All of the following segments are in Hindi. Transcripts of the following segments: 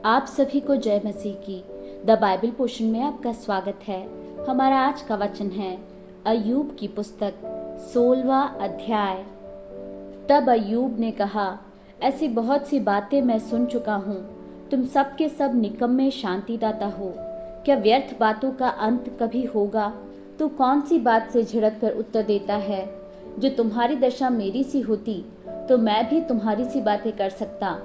आप सभी को जय मसीह की द बाइबल पोर्शन में आपका स्वागत है। हमारा आज का वचन है अय्यूब की पुस्तक 16वां अध्याय। तब अय्यूब ने कहा, ऐसी बहुत सी बातें मैं सुन चुका हूँ। तुम सब के सब निकम्मे शांतिदाता हो। क्या व्यर्थ बातों का अंत कभी होगा? तू कौन सी बात से झिड़क कर उत्तर देता है? जो तुम्हारी दशा मेरी सी होती तो मैं भी तुम्हारी सी बातें कर सकता।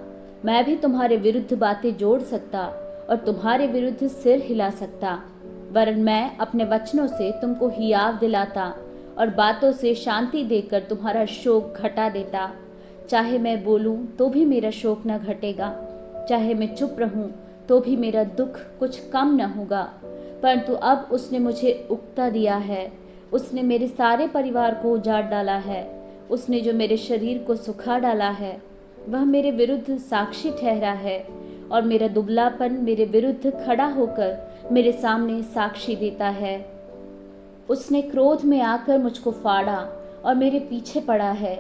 मैं भी तुम्हारे विरुद्ध बातें जोड़ सकता और तुम्हारे विरुद्ध सिर हिला सकता, वरन मैं अपने वचनों से तुमको हियाव दिलाता और बातों से शांति देकर तुम्हारा शोक घटा देता। चाहे मैं बोलूं तो भी मेरा शोक न घटेगा, चाहे मैं चुप रहूं तो भी मेरा दुख कुछ कम न होगा। परंतु अब उसने मुझे उकता दिया है, उसने मेरे सारे परिवार को उजाड़ डाला है। उसने जो मेरे शरीर को सुखा डाला है वह मेरे विरुद्ध साक्षी ठहरा है, और मेरा दुबलापन मेरे विरुद्ध खड़ा होकर मेरे सामने साक्षी देता है। उसने क्रोध में आकर मुझको फाड़ा और मेरे पीछे पड़ा है।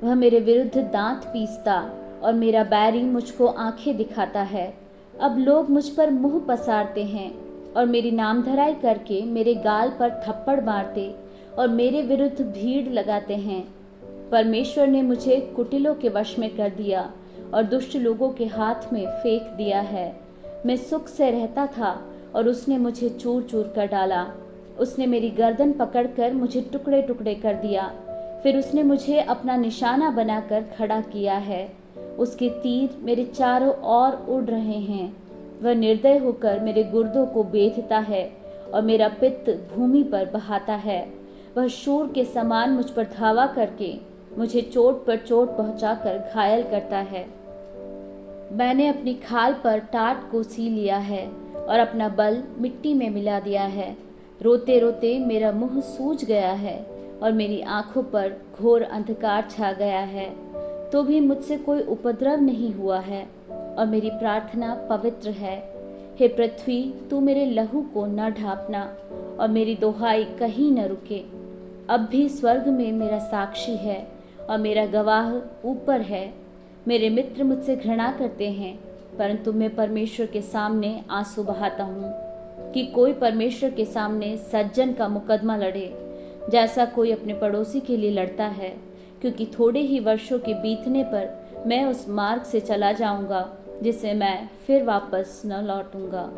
वह मेरे विरुद्ध दांत पीसता और मेरा बैरी मुझको आंखें दिखाता है। अब लोग मुझ पर मुंह पसारते हैं और मेरी नामधराई करके मेरे गाल पर थप्पड़ मारते और मेरे विरुद्ध भीड़ लगाते हैं। परमेश्वर ने मुझे कुटिलों के वश में कर दिया और दुष्ट लोगों के हाथ में फेंक दिया है। मैं सुख से रहता था और उसने मुझे चूर चूर कर डाला। उसने मेरी गर्दन पकड़कर मुझे टुकड़े टुकड़े कर दिया। फिर उसने मुझे अपना निशाना बनाकर खड़ा किया है। उसके तीर मेरे चारों ओर उड़ रहे हैं। वह निर्दय होकर मेरे गुर्दों को बेधता है और मेरा पित्त भूमि पर बहाता है। वह शूर के समान मुझ पर धावा करके मुझे चोट पर चोट पहुंचाकर घायल करता है। मैंने अपनी खाल पर टाट को सी लिया है और अपना बल मिट्टी में मिला दिया है। रोते रोते मेरा मुंह सूज गया है और मेरी आंखों पर घोर अंधकार छा गया है। तो भी मुझसे कोई उपद्रव नहीं हुआ है और मेरी प्रार्थना पवित्र है। हे पृथ्वी, तू मेरे लहू को न ढांपना और मेरी दोहाई कहीं न रुके। अब भी स्वर्ग में मेरा साक्षी है और मेरा गवाह ऊपर है। मेरे मित्र मुझसे घृणा करते हैं, परंतु मैं परमेश्वर के सामने आंसू बहाता हूँ कि कोई परमेश्वर के सामने सज्जन का मुकदमा लड़े, जैसा कोई अपने पड़ोसी के लिए लड़ता है। क्योंकि थोड़े ही वर्षों के बीतने पर मैं उस मार्ग से चला जाऊंगा जिससे मैं फिर वापस न लौटूंगा।